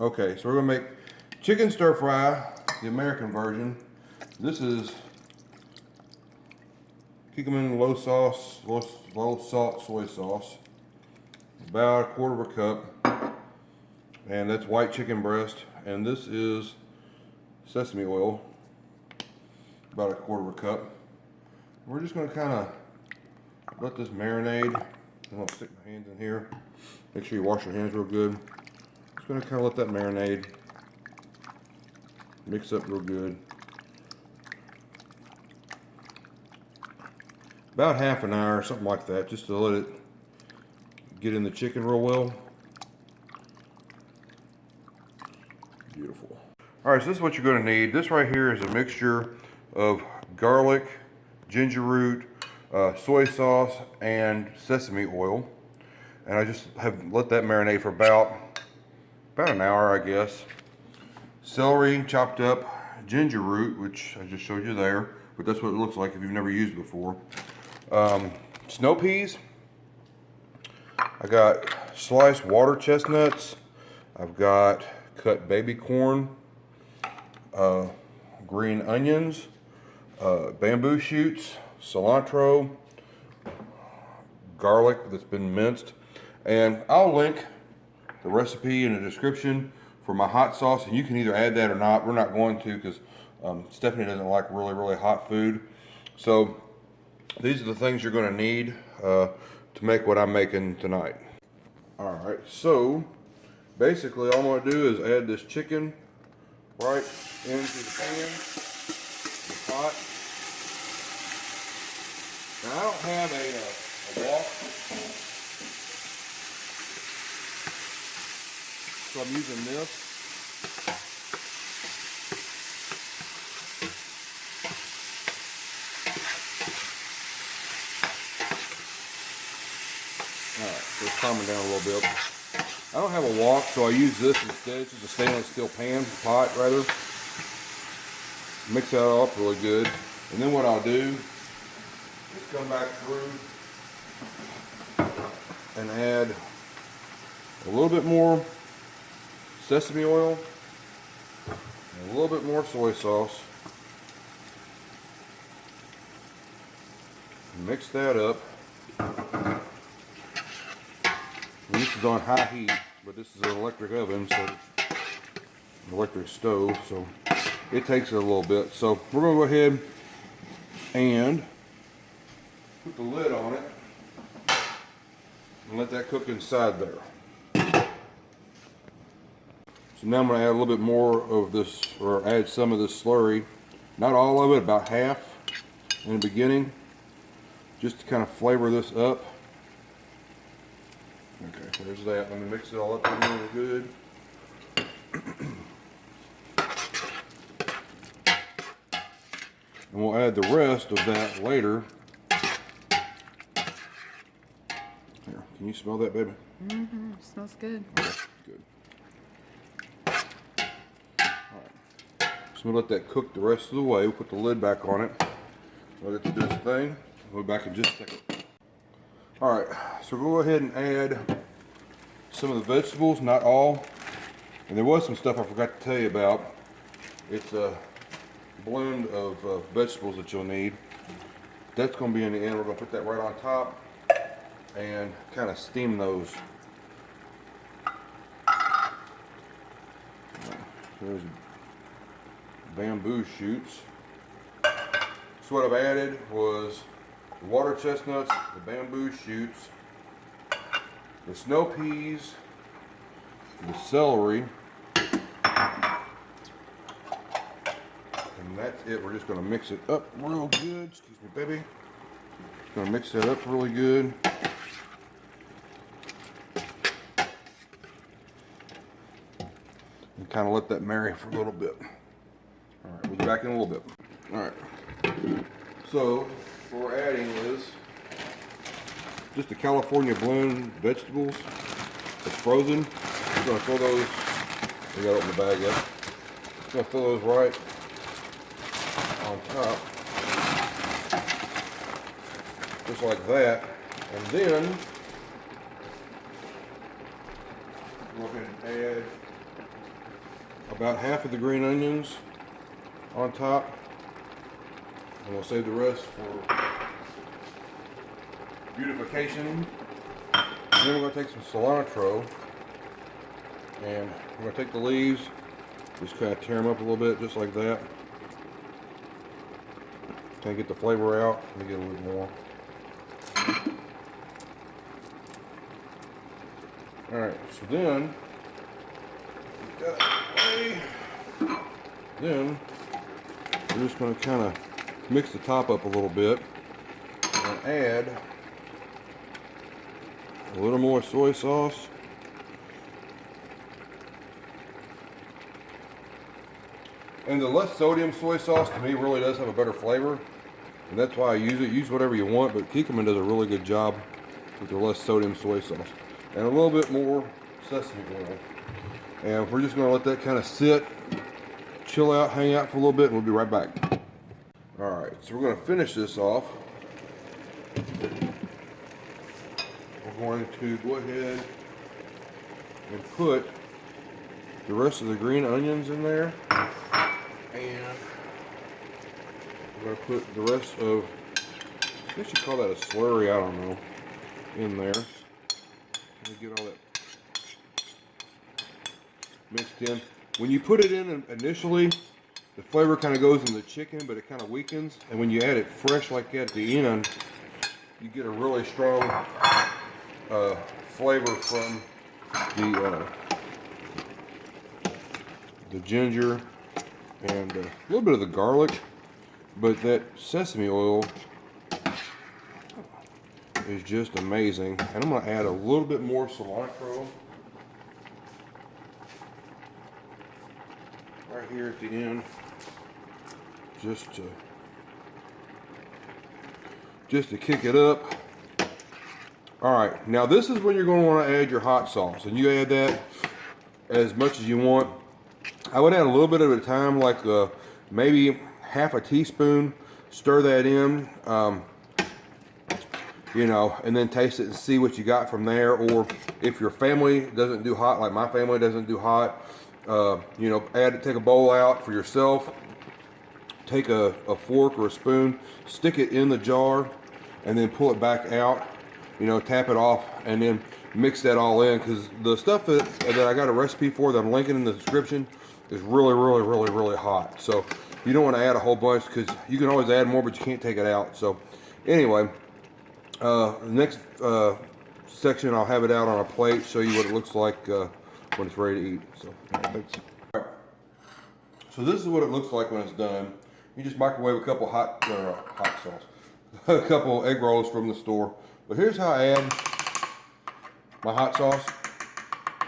Okay, so we're gonna make chicken stir fry, the American version. This is Kikkoman low salt soy sauce, about 1/4 cup, and that's white chicken breast. And this is sesame oil, about 1/4 cup. We're just gonna kind of let this marinade. I'm gonna stick my hands in here. Make sure you wash your hands real good. Just gonna kind of let that marinade mix up real good. About half an hour, something like that, just to let it get in the chicken real well. Beautiful. All right, so this is what you're going to need. This right here is a mixture of garlic, ginger root, soy sauce, and sesame oil. And I just have let that marinate for about an hour, I guess. Celery chopped up, ginger root, which I just showed you there, but that's what it looks like if you've never used it before. Snow peas. I got sliced water chestnuts. I've got cut baby corn, green onions, bamboo shoots, cilantro, garlic that's been minced, and I'll link the recipe in the description for my hot sauce, and you can either add that or not. We're not going to because Stephanie doesn't like really hot food. So these are the things you're going to need to make what I'm making tonight. All right, so basically all I'm going to do is add this chicken right into the pan, the pot. Now I don't have a wok, so I'm using this. Alright, so it's calming down a little bit. I don't have a wok, so I use this instead. It's just a stainless steel pot rather. Mix that all up really good. And then what I'll do is come back through and add a little bit more sesame oil and a little bit more soy sauce. Mix that up. And this is on high heat, but this is an electric oven, so it's an electric stove, so it takes it a little bit. So we're going to go ahead and put the lid on it and let that cook inside there. So now I'm going to add a little bit more of this, or add some of this slurry. Not all of it, about half in the beginning, just to kind of flavor this up. Okay, so there's that. Let me mix it all up really good. And we'll add the rest of that later. Here, can you smell that, baby? Mm-hmm. Smells good. Okay, good. Alright. So we'll let that cook the rest of the way. We'll put the lid back on it. Let it do its thing. We'll be back in just a second. Alright, so we'll go ahead and add some of the vegetables, not all. And there was some stuff I forgot to tell you about. It's a blend of vegetables that you'll need. That's going to be in the end. We're going to put that right on top and kind of steam those. There's bamboo shoots. So what I've added was the water chestnuts, the bamboo shoots, the snow peas, the celery, and that's it. We're just going to mix it up real good. Excuse me, baby. Just going to mix that up really good. And kind of let that marinate for a little bit. All right, we'll be back in a little bit. All right. So what we're adding is just the California blend vegetables. It's frozen. We're going to throw those. We got to open the bag up. We're going to throw those right on top, just like that. And then go ahead and add about half of the green onions on top, and we'll save the rest for beautification. And then we're going to take some cilantro, and we're going to take the leaves, just kind of tear them up a little bit, just like that. Kind of get the flavor out. Let me get a little more. Alright, so then we're just going to kind of mix the top up a little bit and add a little more soy sauce. And the less sodium soy sauce to me really does have a better flavor, and that's why I use it. Use whatever you want, but Kikkoman does a really good job with the less sodium soy sauce. And a little bit more sesame oil. And we're just going to let that kind of sit, chill out, hang out for a little bit, and we'll be right back. Alright, so we're going to finish this off. We're going to go ahead and put the rest of the green onions in there. And we're going to put the rest of, I guess you call that a slurry, I don't know, in there. Get all that mixed in. When you put it in initially, the flavor kind of goes in the chicken, but it kind of weakens. And when you add it fresh like that at the end, you get a really strong flavor from the ginger and a little bit of the garlic. But that sesame oil is just amazing. And I'm going to add a little bit more cilantro right here at the end, just to kick it up. Alright, now this is when you're going to want to add your hot sauce, and you add that as much as you want. I would add a little bit at a time, like maybe half a teaspoon. Stir that in. You know, and then taste it and see what you got from there. Or if your family doesn't do hot, like my family doesn't do hot, you know, take a bowl out for yourself, take a fork or a spoon, stick it in the jar, and then pull it back out, you know, tap it off, and then mix that all in, because the stuff that I got a recipe for that I'm linking in the description is really hot. So you don't want to add a whole bunch, because you can always add more, but you can't take it out. So anyway, the next section, I'll have it out on a plate, show you what it looks like when it's ready to eat. So, thanks. All right. So this is what it looks like when it's done. You just microwave a couple hot sauce, a couple egg rolls from the store. But here's how I add my hot sauce.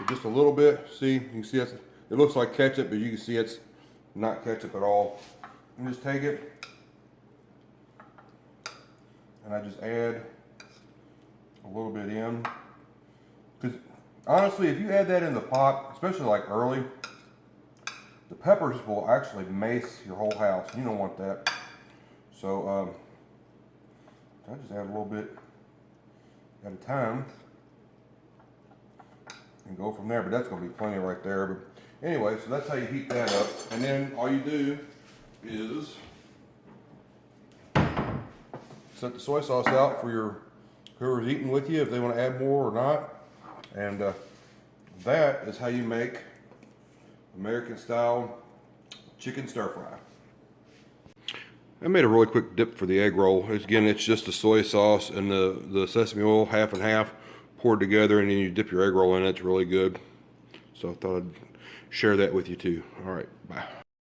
Just a little bit. See, you can see it looks like ketchup, but you can see it's not ketchup at all. You just take it, and I just add a little bit in. Because honestly, if you add that in the pot, especially like early, the peppers will actually mace your whole house. You don't want that. So I just add a little bit at a time and go from there. But that's going to be plenty right there. But anyway, so that's how you heat that up. And then all you do is set the soy sauce out for your whoever's eating with you, if they want to add more or not. And that is how you make American style chicken stir fry. I made a really quick dip for the egg roll. Again, it's just the soy sauce and the sesame oil, half and half, poured together, and then you dip your egg roll in. It's really good. So I thought I'd share that with you too. All right, bye.